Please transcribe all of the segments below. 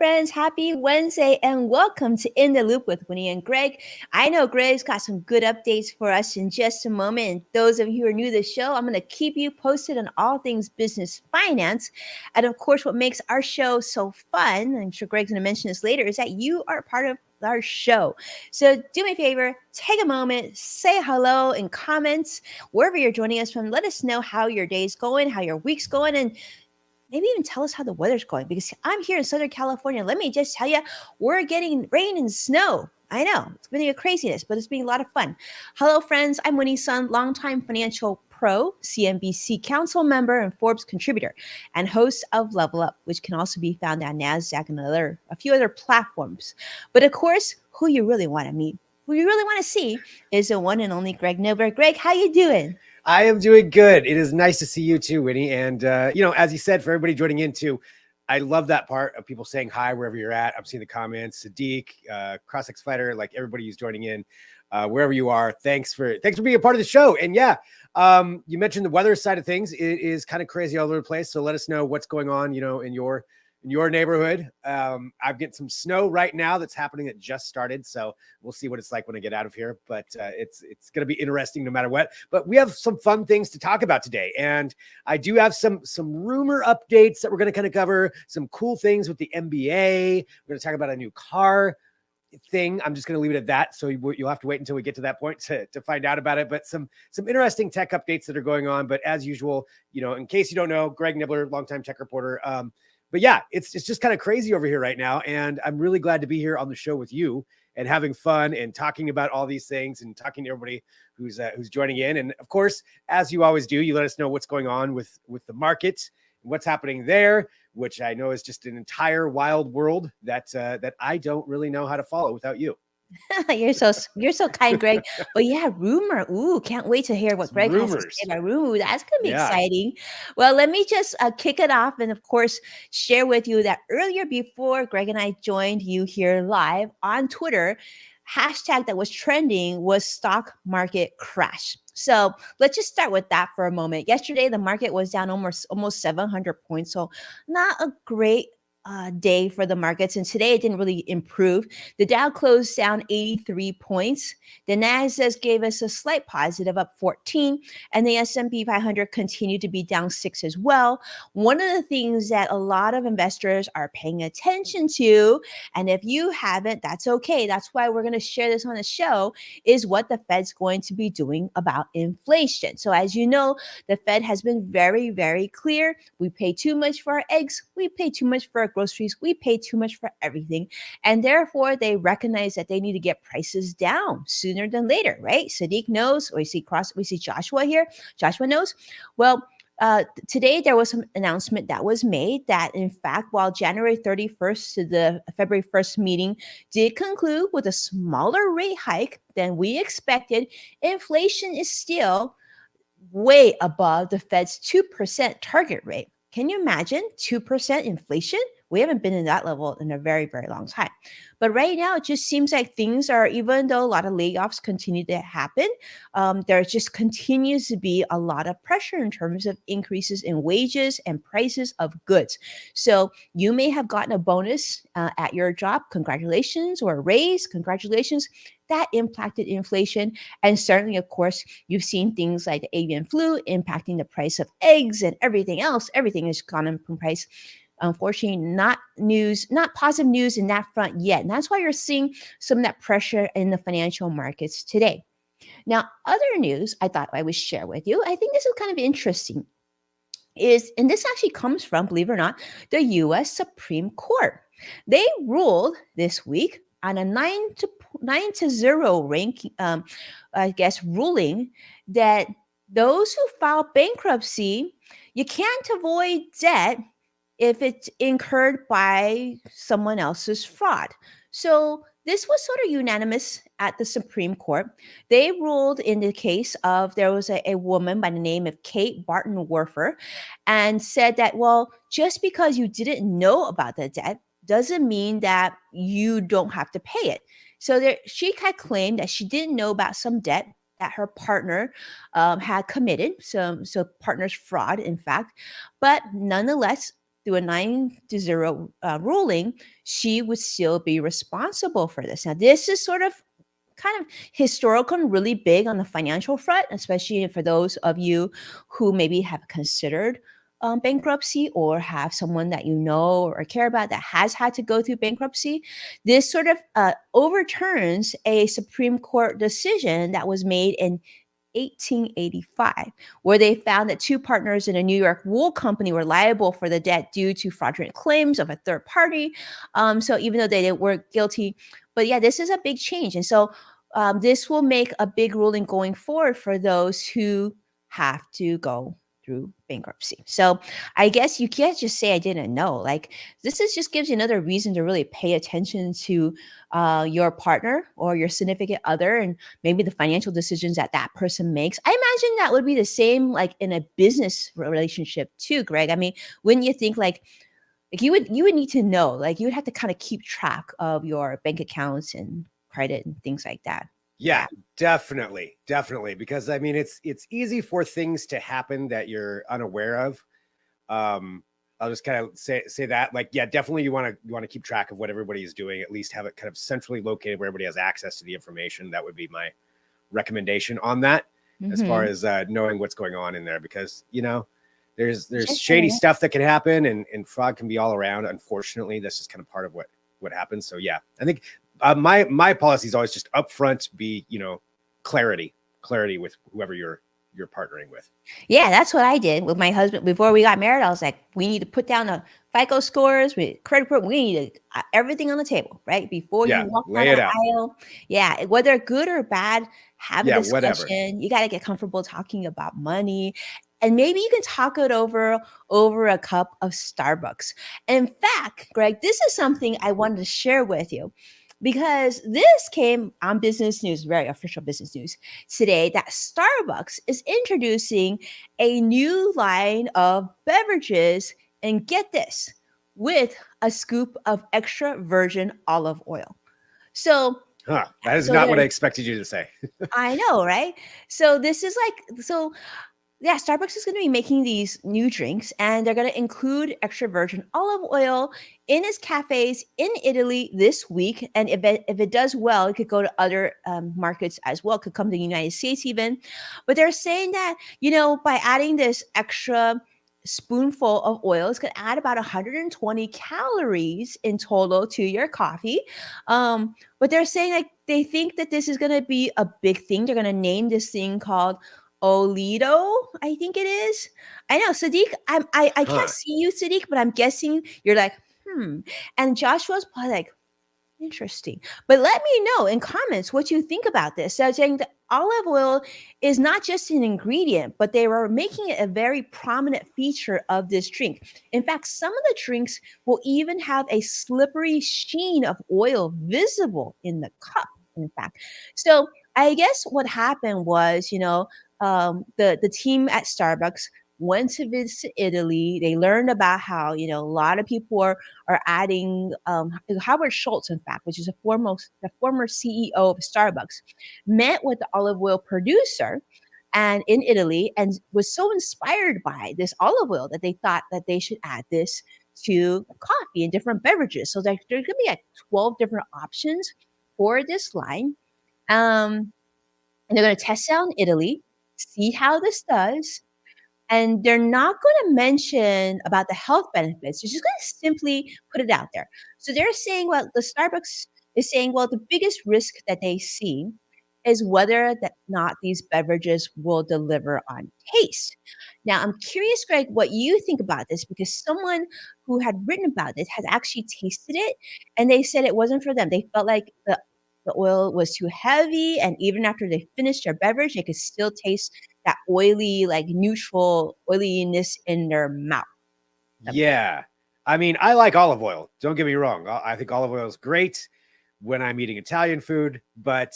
friends. Happy Wednesday and welcome to In the Loop with Winnie and Greg. I know Greg's got some good updates for us in just a moment. And those of you who are new to the show, I'm going to keep you posted on all things business finance. And of course, what makes our show so fun, I'm sure Greg's going to mention this later, is that you are part of our show. So do me a favor, take a moment, say hello in comments, wherever you're joining us from. Let us know how your day's going, how your week's going, and maybe even tell us how the weather's going because I'm here in Southern California. Let me just tell you, we're getting rain and snow. I know it's been a craziness, but it's been a lot of fun. Hello, friends. I'm Winnie Sun, longtime financial pro, CNBC council member, and Forbes contributor, and host of Level Up, which can also be found on NASDAQ and a few other platforms. But of course, who you really want to meet, who you really want to see, is the one and only Greg Nilberg. Greg, how you doing? I am doing good. It is nice to see you too, Winnie. And, as you said, for everybody joining in too, I love that part of people saying hi wherever you're at. I'm seeing the comments, Sadiq, CrossX Fighter, like everybody who's joining in, wherever you are. Thanks for being a part of the show. And you mentioned the weather side of things. It is kind of crazy all over the place. So let us know what's going on, in your neighborhood. I'm getting some snow right now that's happening. It just started. So we'll see what it's like when I get out of here, but it's going to be interesting no matter what. But we have some fun things to talk about today. And I do have some rumor updates that we're going to kind of cover, some cool things with the NBA. We're going to talk about a new car thing. I'm just going to leave it at that. So you'll have to wait until we get to that point to find out about it. But some interesting tech updates that are going on. But as usual, in case you don't know, Greg Nibbler, longtime tech reporter, but yeah, it's just kind of crazy over here right now. And I'm really glad to be here on the show with you and having fun and talking about all these things and talking to everybody who's joining in. And of course, as you always do, you let us know what's going on with the market and what's happening there, which I know is just an entire wild world that I don't really know how to follow without you. You're so kind, Greg. But yeah, rumor. Ooh, can't wait to hear what Greg has to say about rumor. That's gonna be exciting. Well, let me just kick it off, and of course, share with you that earlier before Greg and I joined you here live on Twitter, hashtag that was trending was stock market crash. So let's just start with that for a moment. Yesterday, the market was down almost 700 points. So not a great day for the markets, and today it didn't really improve. The Dow closed down 83 points. The Nasdaq gave us a slight positive, up 14, and the S&P 500 continued to be down 6 as well. One of the things that a lot of investors are paying attention to, and if you haven't, that's okay. That's why we're going to share this on the show, is what the Fed's going to be doing about inflation. So as you know, the Fed has been very, very clear. We pay too much for our eggs. We pay too much for our groceries. We pay too much for everything. And therefore, they recognize that they need to get prices down sooner than later, right? Sadiq knows, or we see Joshua here. Joshua knows. Well, today there was some announcement that was made that, in fact, while January 31st to the February 1st meeting did conclude with a smaller rate hike than we expected, inflation is still way above the Fed's 2% target rate. Can you imagine 2% inflation? We haven't been in that level in a very, very long time. But right now, it just seems like things are, even though a lot of layoffs continue to happen, there just continues to be a lot of pressure in terms of increases in wages and prices of goods. So you may have gotten a bonus at your job. Congratulations. Or a raise. Congratulations. That impacted inflation. And certainly, of course, you've seen things like the avian flu impacting the price of eggs and everything else. Everything has gone up in price. Unfortunately, not positive news in that front yet. And that's why you're seeing some of that pressure in the financial markets today. Now, other news I thought I would share with you, I think this is kind of interesting, and this actually comes from, believe it or not, the U.S. Supreme Court. They ruled this week on a 9-0 ranking, ruling that those who file bankruptcy, you can't avoid debt if it's incurred by someone else's fraud. So this was sort of unanimous at the Supreme Court. They ruled in the case of, there was a woman by the name of Kate Barton-Werfer, and said that, well, just because you didn't know about the debt doesn't mean that you don't have to pay it. So she had claimed that she didn't know about some debt that her partner had committed, so partner's fraud, in fact. But nonetheless, through a 9-0 ruling, she would still be responsible for this. Now, this is sort of kind of historical and really big on the financial front, especially for those of you who maybe have considered bankruptcy or have someone that you know or care about that has had to go through bankruptcy. This sort of overturns a Supreme Court decision that was made in 1885, where they found that two partners in a New York wool company were liable for the debt due to fraudulent claims of a third party. So even though they weren't guilty, but yeah, this is a big change. And so this will make a big ruling going forward for those who have to go through bankruptcy. So I guess you can't just say I didn't know. Like this is just gives you another reason to really pay attention to your partner or your significant other, and maybe the financial decisions that that person makes. I imagine that would be the same like in a business relationship too, Greg. I mean, wouldn't you think like you would need to know, like you would have to kind of keep track of your bank accounts and credit and things like that. Yeah, definitely. Because I mean, it's easy for things to happen that you're unaware of. I'll just kind of say that, like, yeah, definitely you want to keep track of what everybody is doing, at least have it kind of centrally located where everybody has access to the information. That would be my recommendation on that, as far as knowing what's going on in there, because, you know, there's shady stuff that can happen, and fraud can be all around. Unfortunately, that's just kind of part of what happens. So yeah, I think my policy is always just upfront, be, you know, clarity with whoever you're partnering with. Yeah, that's what I did with my husband before we got married. I was like, we need to put down the FICO scores, credit report. We need everything on the table, right? Before you walk down the aisle. Yeah, whether good or bad, have a discussion. Whatever. You got to get comfortable talking about money. And maybe you can talk it over a cup of Starbucks. And in fact, Greg, this is something I wanted to share with you, because this came on business news, very official business news today, that Starbucks is introducing a new line of beverages, and get this, with a scoop of extra virgin olive oil. So that is not what I expected you to say. I know, right? So this is like, yeah, Starbucks is going to be making these new drinks, and they're going to include extra virgin olive oil in its cafes in Italy this week. And if it does well, it could go to other markets as well. It could come to the United States even. But they're saying that, you know, by adding this extra spoonful of oil, it's going to add about 120 calories in total to your coffee. But they're saying like they think that this is going to be a big thing. They're going to name this thing called Olido, I think it is. I know, Sadiq. I can't see you, Sadiq, but I'm guessing you're like, And Joshua's probably like, interesting. But let me know in comments what you think about this. So saying that olive oil is not just an ingredient, but they were making it a very prominent feature of this drink. In fact, some of the drinks will even have a slippery sheen of oil visible in the cup, in fact. So I guess what happened was, you know, the team at Starbucks went to visit Italy. They learned about how, you know, a lot of people are adding Howard Schultz, in fact, which is the former CEO of Starbucks, met with the olive oil producer and in Italy, and was so inspired by this olive oil that they thought that they should add this to coffee and different beverages. So there's going to be like 12 different options for this line. And they're going to test it out in Italy, see how this does. And they're not going to mention about the health benefits. They're just going to simply put it out there. So they're saying, well, the Starbucks is saying, well, the biggest risk that they see is whether that not these beverages will deliver on taste. Now, I'm curious, Greg, what you think about this, because someone who had written about this has actually tasted it, and they said it wasn't for them. They felt like the oil was too heavy, and even after they finished their beverage, they could still taste that oily, like neutral oiliness in their mouth. Yeah. I mean, I like olive oil. Don't get me wrong. I think olive oil is great when I'm eating Italian food, but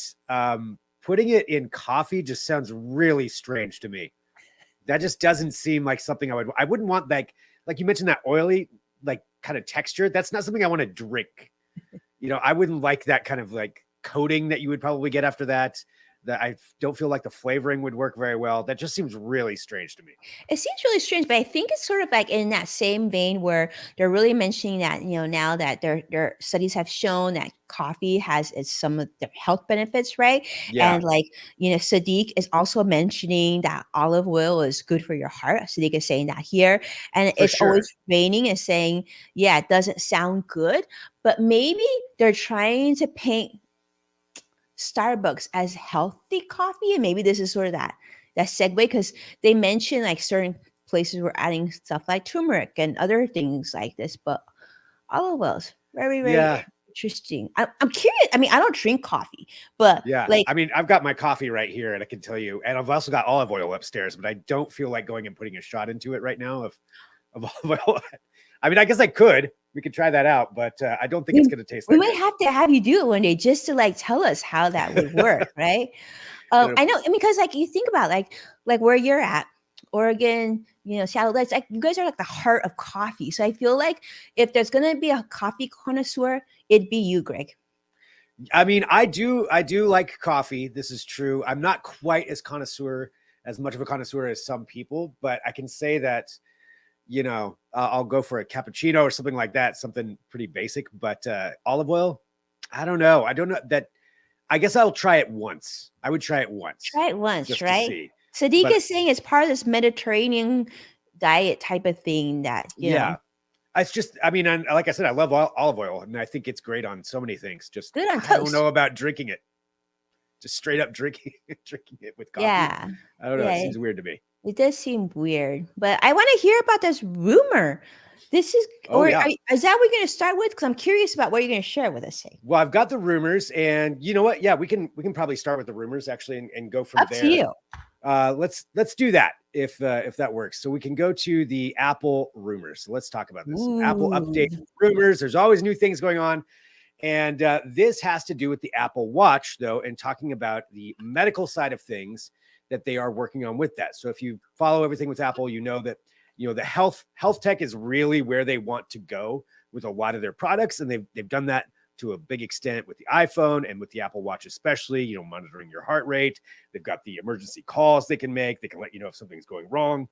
putting it in coffee just sounds really strange to me. That just doesn't seem like something I wouldn't want, like you mentioned, that oily, like kind of texture. That's not something I want to drink. You know, I wouldn't like that kind of like coating that you would probably get after that. that I don't feel like the flavoring would work very well. That just seems really strange to me. It seems really strange, but I think it's sort of like in that same vein where they're really mentioning that, now that their studies have shown that coffee has some of the health benefits, right? Yeah, And like, Sadiq is also mentioning that olive oil is good for your heart. Sadiq is saying that here. And for it's sure. always raining and saying, yeah, it doesn't sound good, but maybe they're trying to paint Starbucks as healthy coffee, and maybe this is sort of that segue because they mention like certain places were adding stuff like turmeric and other things like this, but olive oils very very Yeah, interesting. I'm curious. I mean, I don't drink coffee, but yeah. like, I mean, I've got my coffee right here, and I can tell you, and I've also got olive oil upstairs, but I don't feel like going and putting a shot into it right now of olive oil. I mean, I guess I could. We could try that out, but I don't think it's we, going to taste we that might good. have to have you do it one day just to like tell us how that would work, right? And I know, I mean, because like you think about like where you're at, Oregon, Seattle. That's like you guys are like the heart of coffee. So I feel like if there's gonna be a coffee connoisseur, it'd be you, Greg. I mean, I do like coffee. This is true. I'm not quite as much of a connoisseur as some people, but I can say that I'll go for a cappuccino or something like that, something pretty basic. But olive oil, I don't know. I don't know that. I guess I'll try it once. I would try it once Try it once, just to right? see. Sadiq But is saying it's part of this Mediterranean diet type of thing that yeah, it's just. I mean, like I said, I love olive oil, and I think it's great on so many things. Just good on I don't toast. know about drinking it. Just straight up drinking drinking it with coffee. Yeah, I don't know. It yeah. seems weird to me. It does seem weird, but I want to hear about this rumor. This is, Oh yeah. is that what we're going to start with? Because I'm curious about what you're going to share with us. Say, Well, I've got the rumors, and you know what? Yeah, we can probably start with the rumors actually, and go from up to there. you. Let's do that if that works. So we can go to the Apple rumors. So let's talk about this. Apple Ooh, update rumors. There's always new things going on, and this has to do with the Apple Watch, though, and talking about the medical side of things that they are working on with that. So if you follow everything with Apple, you know that the health tech is really where they want to go with a lot of their products, and they've done that to a big extent with the iPhone and with the Apple Watch, especially, monitoring your heart rate. They've got the emergency calls they can make. They can let you know if something's going wrong,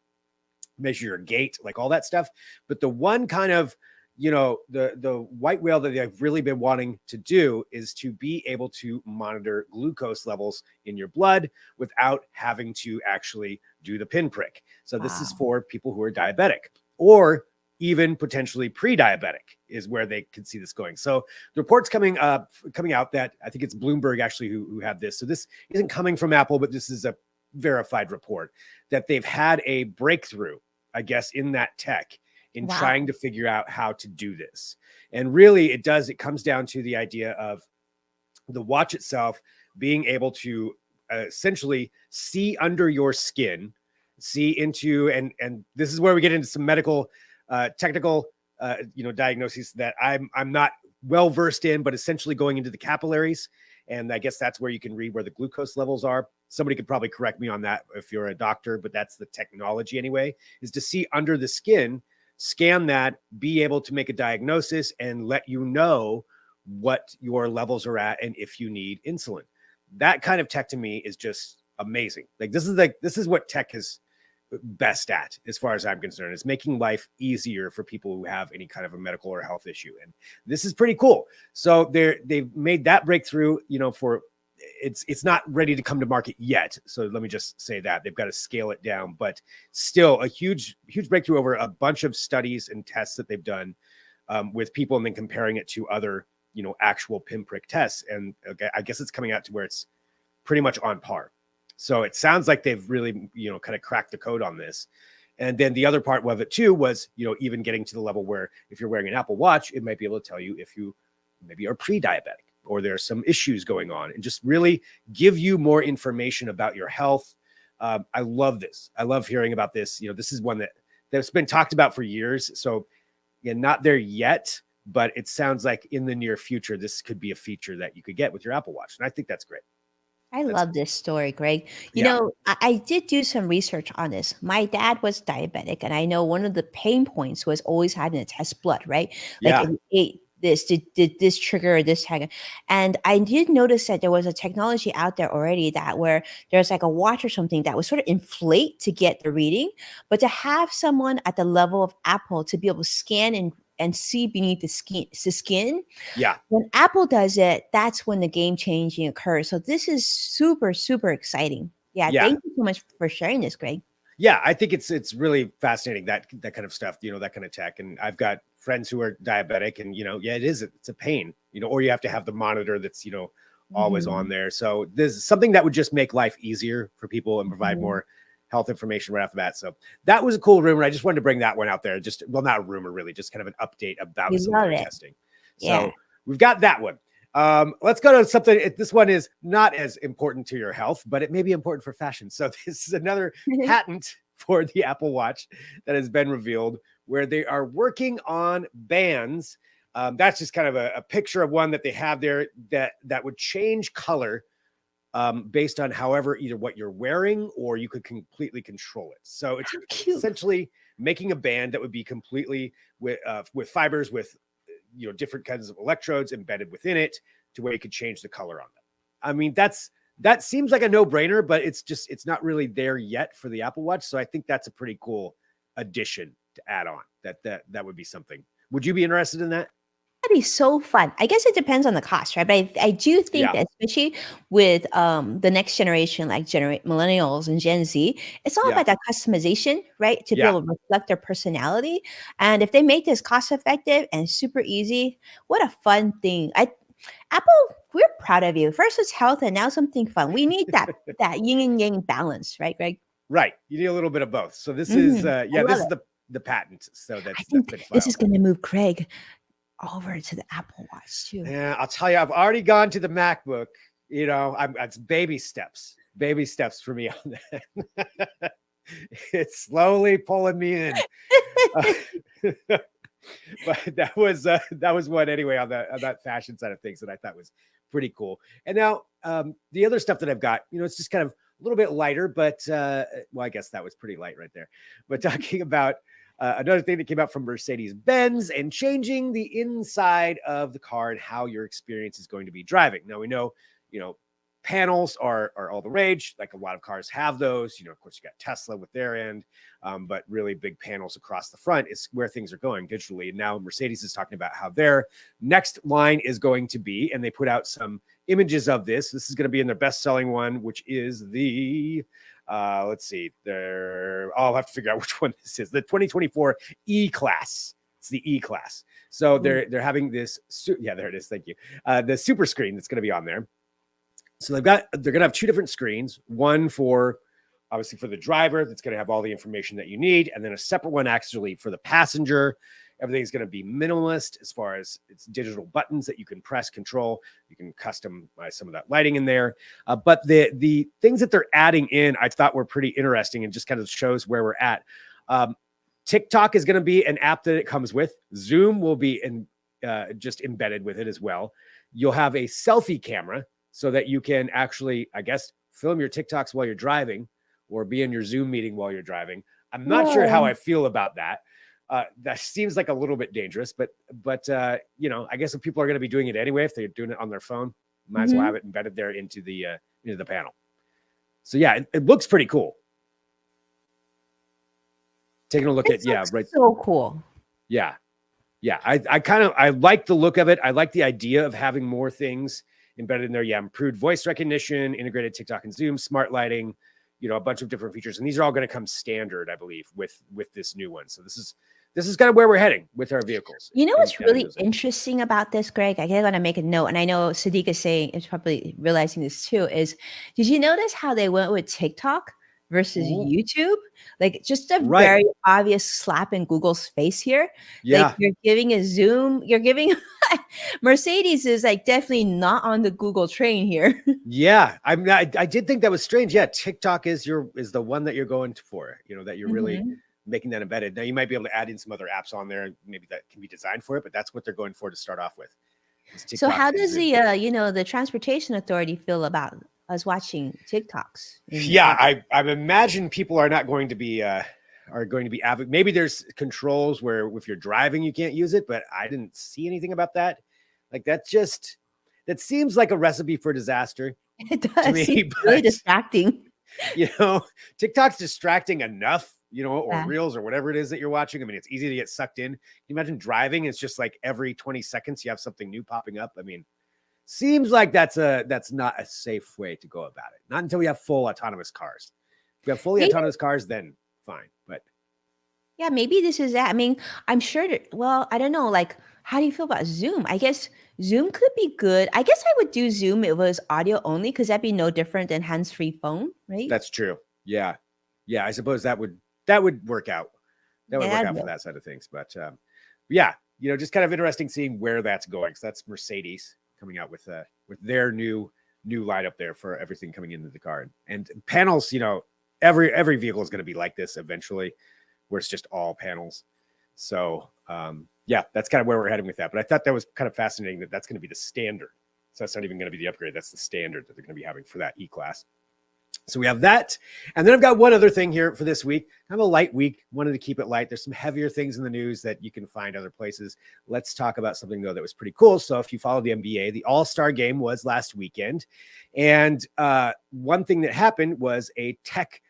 measure your gait, like all that stuff. But the one kind of, the white whale that they've really been wanting to do is to be able to monitor glucose levels in your blood without having to actually do the pinprick. So this is wow. for people who are diabetic, or even potentially pre-diabetic is where they could see this going. So the report's coming out that I think it's Bloomberg actually who had this. So this isn't coming from Apple, but this is a verified report that they've had a breakthrough, I guess, in that tech in Wow. trying to figure out how to do this. And really it comes down to the idea of the watch itself being able to essentially see under your skin, see into, and this is where we get into some medical technical diagnoses that I'm not well versed in, but essentially going into the capillaries. And I guess that's where you can read where the glucose levels are. Somebody could probably correct me on that if you're a doctor, but that's the technology anyway, is to see under the skin, scan that, be able to make a diagnosis and let you know what your levels are at and if you need insulin. That kind of tech to me is just amazing. This is what tech is best at, as far as I'm concerned, is making life easier for people who have any kind of a medical or health issue. And this is pretty cool. So they've made that breakthrough, for it's not ready to come to market yet. So let me just say that they've got to scale it down, but still a huge breakthrough over a bunch of studies and tests that they've done with people, and then comparing it to other, actual pinprick tests. And okay, I guess it's coming out to where it's pretty much on par. So it sounds like they've really, kind of cracked the code on this. And then the other part of it too was, even getting to the level where if you're wearing an Apple Watch, it might be able to tell you if you maybe are pre-diabetic or there are some issues going on, and just really give you more information about your health. I love this. I love hearing about this. This is one that's been talked about for years. So yeah, not there yet, but it sounds like in the near future, this could be a feature that you could get with your Apple Watch. And I think that's great. I That's love this story, Greg. Yeah. I did do some research on this. My dad was diabetic, and I know one of the pain points was always having to test blood, right? Like if Yeah. you ate this? Did this trigger this tag? And I did notice that there was a technology out there already that where there's like a watch or something that would sort of inflate to get the reading, but to have someone at the level of Apple to be able to scan and see beneath the skin, Yeah. when Apple does it, that's when the game changing occurs. So this is super, super exciting. Yeah, Yeah. thank you so much for sharing this, Greg. Yeah, I think it's really fascinating, that kind of stuff, that kind of tech. And I've got friends who are diabetic, and yeah, it's a pain, or you have to have the monitor that's always on Mhm, there. So there's something that would just make life easier for people and provide mhm. more health information right off the bat. So that was a cool rumor. I just wanted to bring that one out there. Just, well, not a rumor, really, just kind of an update We about some of love their it. testing. Yeah. So we've got that one. Let's go to something. This one is not as important to your health, but it may be important for fashion. So this is another patent for the Apple Watch that has been revealed, where they are working on bands. That's just kind of a picture of one that they have there that would change color based on however either what you're wearing, or you could completely control it. So it's How cute. essentially making a band that would be completely with fibers, with different kinds of electrodes embedded within it, to where you could change the color on them. I mean, that seems like a no-brainer, but it's not really there yet for the Apple Watch. So I think that's a pretty cool addition to add on. That would be something. Would you be interested in that? That'd be so fun. I guess it depends on the cost, right? But I do think Yeah. that especially with the next generation, like millennials and Gen Z, it's all Yeah. about that customization, right? To be Yeah. able to reflect their personality. And if they make this cost effective and super easy, what a fun thing. Apple, we're proud of you. First it's health and now something fun. We need that yin and yang balance, right, Greg? Right. You need a little bit of both. So this is I this love is it. the patent. So I that's think been this filed. is going to move Craig over to the Apple Watch too. Yeah, I'll tell you, I've already gone to the MacBook. It's baby steps for me on that. It's slowly pulling me in. But that was one anyway on that fashion side of things that I thought was pretty cool. And now the other stuff that I've got, it's just kind of a little bit lighter, but well, I guess that was pretty light right there. But talking about another thing that came out from Mercedes-Benz and changing the inside of the car and how your experience is going to be driving. Now we know, panels are all the rage. Like a lot of cars have those. Of course, you got Tesla with their end, but really big panels across the front is where things are going digitally. And now Mercedes is talking about how their next line is going to be, and they put out some images of this. This is going to be in their best-selling one, which is the let's see, I'll have to figure out which one this is. The 2024 E-Class. It's the E-Class. So they're having this. Yeah, there it is. Thank you. The super screen that's going to be on there. So they're going to have two different screens, one for obviously for the driver that's going to have all the information that you need, and then a separate one actually for the passenger. Everything's going to be minimalist as far as it's digital buttons that you can press, control. You can customize some of that lighting in there. But the things that they're adding in, I thought were pretty interesting and just kind of shows where we're at. TikTok is going to be an app that it comes with. Zoom will be just embedded with it as well. You'll have a selfie camera, so that you can actually, I guess, film your TikToks while you're driving, or be in your Zoom meeting while you're driving. I'm not sure how I feel about that. That seems like a little bit dangerous, but I guess if people are going to be doing it anyway, if they're doing it on their phone, might as well have it embedded there into the panel. So yeah, it looks pretty cool. Taking a look at right. So cool. Yeah. I like the look of it. I like the idea of having more things embedded in there. Yeah, improved voice recognition, integrated TikTok and Zoom, smart lighting, a bunch of different features. And these are all going to come standard, I believe, with this new one. So this is kind of where we're heading with our vehicles. You know what's really interesting about this, Greg? I gotta make a note, and I know Sadiq is probably realizing this too, is did you notice how they went with TikTok versus YouTube? Like just a very obvious slap in Google's face here. Yeah. Like you're giving a Zoom, you're giving Mercedes is like definitely not on the Google train here. Yeah. I did think that was strange. Yeah. TikTok is the one that you're going for, that you're really making that embedded. Now you might be able to add in some other apps on there, maybe that can be designed for it, but that's what they're going for to start off with. So how does the transportation authority feel about us watching TikToks? Yeah, I imagine people are not going to be are going to be maybe there's controls where if you're driving you can't use it, but I didn't see anything about that. Like that seems like a recipe for disaster It to does. It's me. really But distracting. TikTok's distracting enough, or Yeah. reels or whatever it is that you're watching. I mean, it's easy to get sucked in. Can you imagine driving? It's just like every 20 seconds you have something new popping up. I mean, seems like that's not a safe way to go about it. Not until we have full autonomous cars. If we have fully Maybe, autonomous cars, then fine. But yeah, maybe this is that. I mean, I'm sure that, well, I don't know. Like, how do you feel about Zoom? I guess Zoom could be good. I guess I would do Zoom if it was audio only because that'd be no different than hands-free phone, right? that's true. Yeah. Yeah. I suppose that would work out. That would Yeah, work that'd out for work. that side of things. But yeah, just kind of interesting seeing where that's going. So that's Mercedes coming out with their new lineup there for everything coming into the car. And panels, every vehicle is going to be like this eventually, where it's just all panels. So yeah, that's kind of where we're heading with that. But I thought that was kind of fascinating that that's going to be the standard. So that's not even going to be the upgrade. That's the standard that they're going to be having for that E-Class. So we have that. And then I've got one other thing here for this week. I have a light week. Wanted to keep it light. There's some heavier things in the news that you can find other places. Let's talk about something, though, that was pretty cool. So if you follow the NBA, the All-Star game was last weekend. And one thing that happened was a tech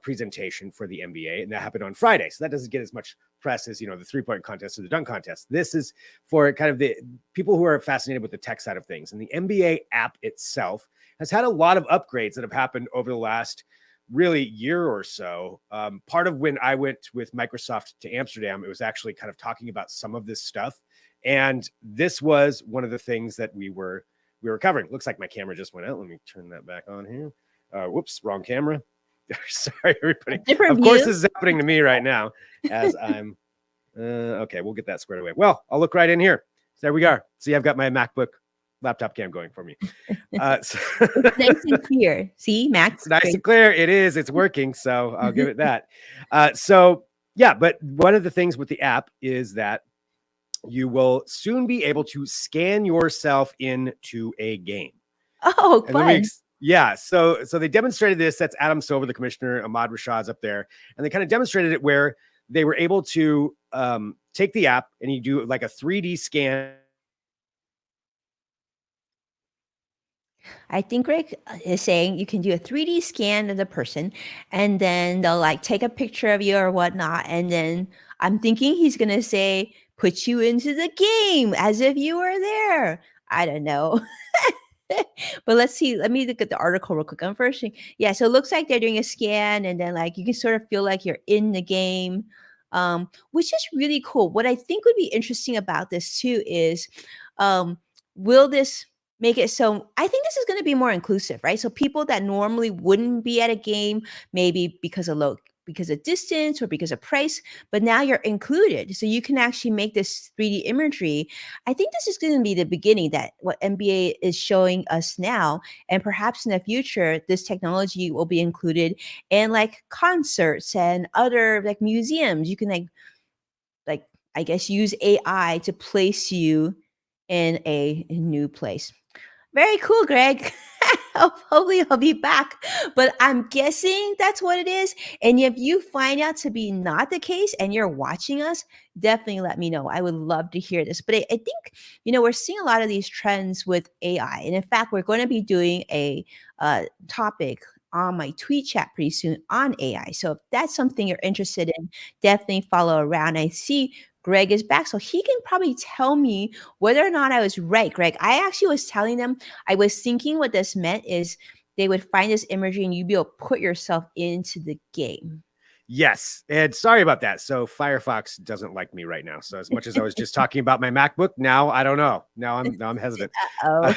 presentation for the NBA, and that happened on Friday. So that doesn't get as much press as, the 3-point contest or the dunk contest. This is for kind of the people who are fascinated with the tech side of things. And the NBA app itself has had a lot of upgrades that have happened over the last really year or so. Part of when I went with Microsoft to Amsterdam, it was actually kind of talking about some of this stuff. And this was one of the things that we were covering. Looks like my camera just went out. Let me turn that back on here. Whoops, wrong camera. Sorry, everybody. Different Of course, view. this is happening to me right now as I'm okay. We'll get that squared away. Well, I'll look right in here. So there we are. See, I've got my MacBook laptop cam going for me. It's nice and clear. See, Max? It's nice Great. and clear. It is. It's working. So I'll give it that. So yeah, but one of the things with the app is that you will soon be able to scan yourself into a game. Oh, And fun. yeah, so they demonstrated this. That's Adam Silver, the commissioner. Ahmad Rashad's up there, and they kind of demonstrated it where they were able to take the app and you do like a 3D scan. I think Greg is saying you can do a 3D scan of the person and then they'll like take a picture of you or whatnot. And then I'm thinking he's going to say, put you into the game as if you were there. I don't know. But let's see. Let me look at the article real quick. Unfortunately, yeah. So it looks like they're doing a scan, and then like you can sort of feel like you're in the game, which is really cool. What I think would be interesting about this too is, um, will this make it so? I think this is going to be more inclusive, right? So people that normally wouldn't be at a game, maybe because of distance or because of price, but now you're included. So you can actually make this 3D imagery. I think this is going to be the beginning that what NBA is showing us now. And perhaps in the future, this technology will be included in like concerts and other like museums. You can like I guess use AI to place you in a new place. Very cool, Greg. Hopefully I'll be back. But I'm guessing that's what it is. And if you find out to be not the case and you're watching us, definitely let me know. I would love to hear this. But I think, we're seeing a lot of these trends with AI. And in fact, we're going to be doing a topic on my tweet chat pretty soon on AI. So if that's something you're interested in, definitely follow around. I see Greg is back, so he can probably tell me whether or not I was right, Greg. I actually was telling them, I was thinking what this meant is they would find this imagery and you'd be able to put yourself into the game. Yes, and sorry about that. So Firefox doesn't like me right now. So as much as I was just talking about my MacBook, now I don't know. Now I'm hesitant. Oh,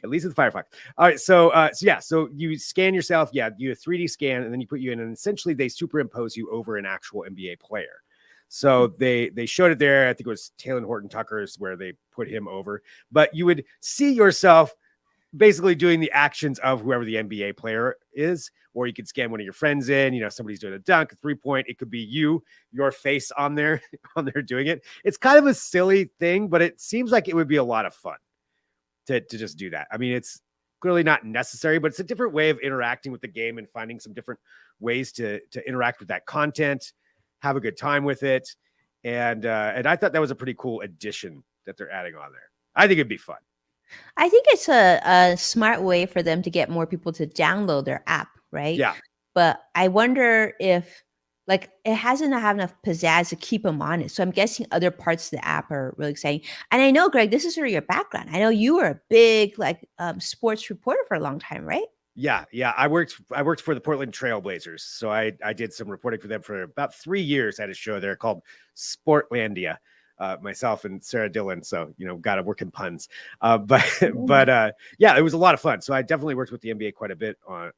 At least with Firefox. All right, so yeah, so you scan yourself. Yeah, you do a 3D scan, and then you put you in, and essentially they superimpose you over an actual NBA player. So they showed it there. I think it was Taylor Horton Tucker's where they put him over, but you would see yourself basically doing the actions of whoever the NBA player is, or you could scan one of your friends in, somebody's doing a dunk, a 3-point. It could be your face on there doing it. It's kind of a silly thing, but it seems like it would be a lot of fun to just do that. I mean, clearly not necessary, but it's a different way of interacting with the game and finding some different ways to interact with that content, have a good time with it. And I thought that was a pretty cool addition that they're adding on there. I think it'd be fun. I think it's a smart way for them to get more people to download their app, right? Yeah. But I wonder if like it hasn't have enough pizzazz to keep them on it. So I'm guessing other parts of the app are really exciting. And I know, Greg, this is sort of your background. I know you were a big like sports reporter for a long time, right? Yeah. I worked for the Portland Trailblazers. So I did some reporting for them for about 3 years at a show there called Sportlandia. Myself and Sarah Dillon. So, got to work in puns. But yeah, it was a lot of fun. So I definitely worked with the NBA quite a bit on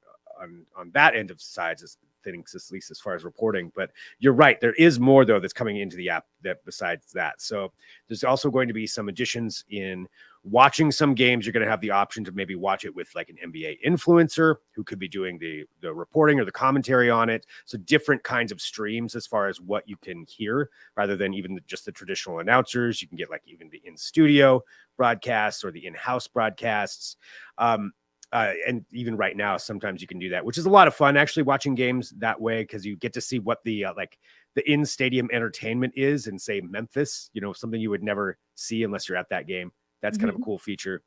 that end of sides things, at least as far as reporting. But you're right. There is more though that's coming into the app that besides that. So there's also going to be some additions in watching some games. You're going to have the option to maybe watch it with like an NBA influencer who could be doing the reporting or the commentary on it. So different kinds of streams as far as what you can hear rather than even just the traditional announcers. You can get like even the in-studio broadcasts or the in-house broadcasts. And even right now, sometimes you can do that, which is a lot of fun actually watching games that way because you get to see what the in-stadium entertainment is in, say, Memphis, something you would never see unless you're at that game. That's kind of a cool feature.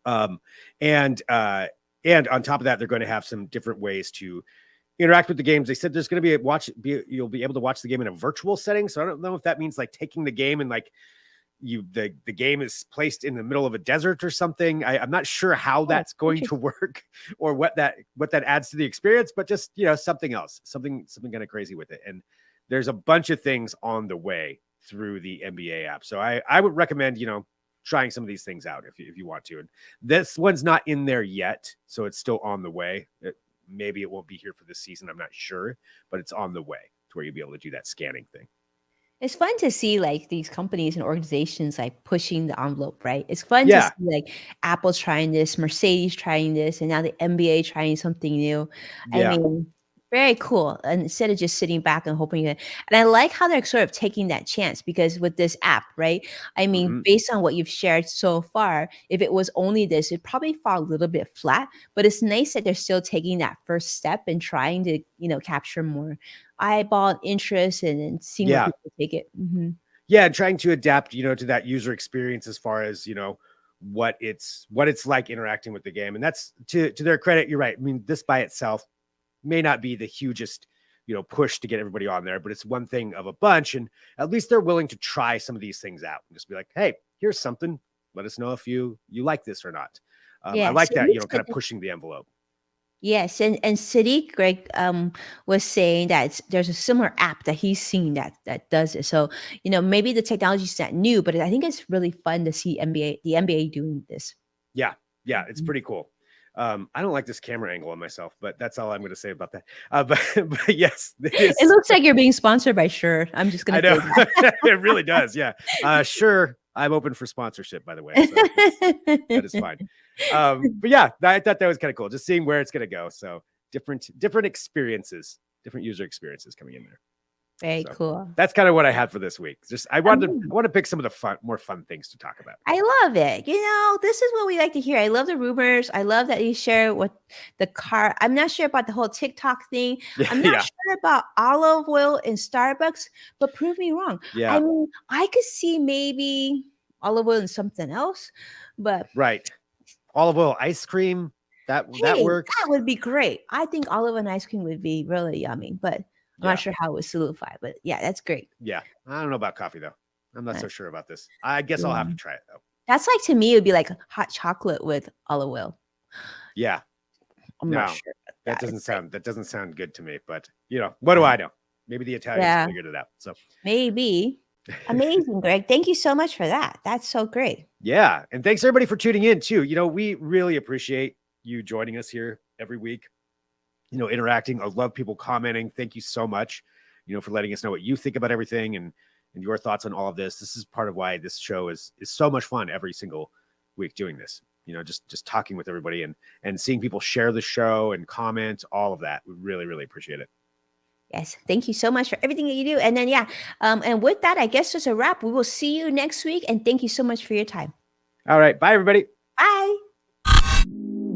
And on top of that, they're going to have some different ways to interact with the games. They said there's going to you'll be able to watch the game in a virtual setting. So I don't know if that means like taking the game and like the game is placed in the middle of a desert or something. I'm not sure how that's going to work or what that adds to the experience, but just, something else, something kind of crazy with it. And there's a bunch of things on the way through the NBA app. So I would recommend, trying some of these things out if you want to. And this one's not in there yet, so it's still on the way. Maybe it won't be here for this season. I'm not sure, but it's on the way to where you'll be able to do that scanning thing. It's fun to see like these companies and organizations like pushing the envelope, right? It's fun to see like Apple's trying this, Mercedes trying this, and now the NBA trying something new. I mean, very cool. And instead of just sitting back and hoping and I like how they're sort of taking that chance because with this app, right? I mean, based on what you've shared so far, if it was only this, it'd probably fall a little bit flat. But it's nice that they're still taking that first step and trying to, capture more eyeball interest and seeing where people take it. Yeah, trying to adapt, to that user experience as far as, what it's like interacting with the game. And that's to their credit. You're right. I mean, this by itself may not be the hugest, push to get everybody on there, but it's one thing of a bunch. And at least they're willing to try some of these things out and just be like, hey, here's something. Let us know if you like this or not. I like that, kind of pushing the envelope. Yes, and Sadiq, Greg, was saying that there's a similar app that he's seen that does it. So maybe the technology is not new, but I think it's really fun to see the NBA doing this. Yeah, it's pretty cool. I don't like this camera angle on myself, but that's all I'm going to say about that. But yes, it looks like you're being sponsored by Sure. I'm just going to. I know it really does. Yeah, Sure. I'm open for sponsorship, by the way. So that is fine. But yeah, I thought that was kind of cool. Just seeing where it's going to go. So different experiences, different user experiences coming in there. Very cool. That's kind of what I had for this week. Just I want to pick some of the more fun things to talk about. I love it. This is what we like to hear. I love the rumors. I love that you share what the car. I'm not sure about the whole TikTok thing. I'm not sure about olive oil in Starbucks, but prove me wrong. Yeah. I mean, I could see maybe olive oil in something else, but right. Olive oil ice cream. That works. That would be great. I think olive and ice cream would be really yummy, but I'm not sure how it would solidify, but yeah, that's great. Yeah. I don't know about coffee though. I'm not so sure about this. I guess I'll have to try it though. That's like, to me, it would be like hot chocolate with olive oil. Yeah. I'm not sure. That doesn't sound good to me, but what do I know? Maybe the Italians figured it out. So maybe. Amazing, Greg. Thank you so much for that. That's so great. Yeah. And thanks everybody for tuning in too. We really appreciate you joining us here every week. Interacting. I love people commenting. Thank you so much, for letting us know what you think about everything and your thoughts on all of this. This is part of why this show is so much fun every single week doing this. Just talking with everybody and seeing people share the show and comment, all of that. We really, really appreciate it. Yes. Thank you so much for everything that you do. And then, and with that, I guess it's a wrap. We will see you next week. And thank you so much for your time. All right. Bye, everybody. Bye.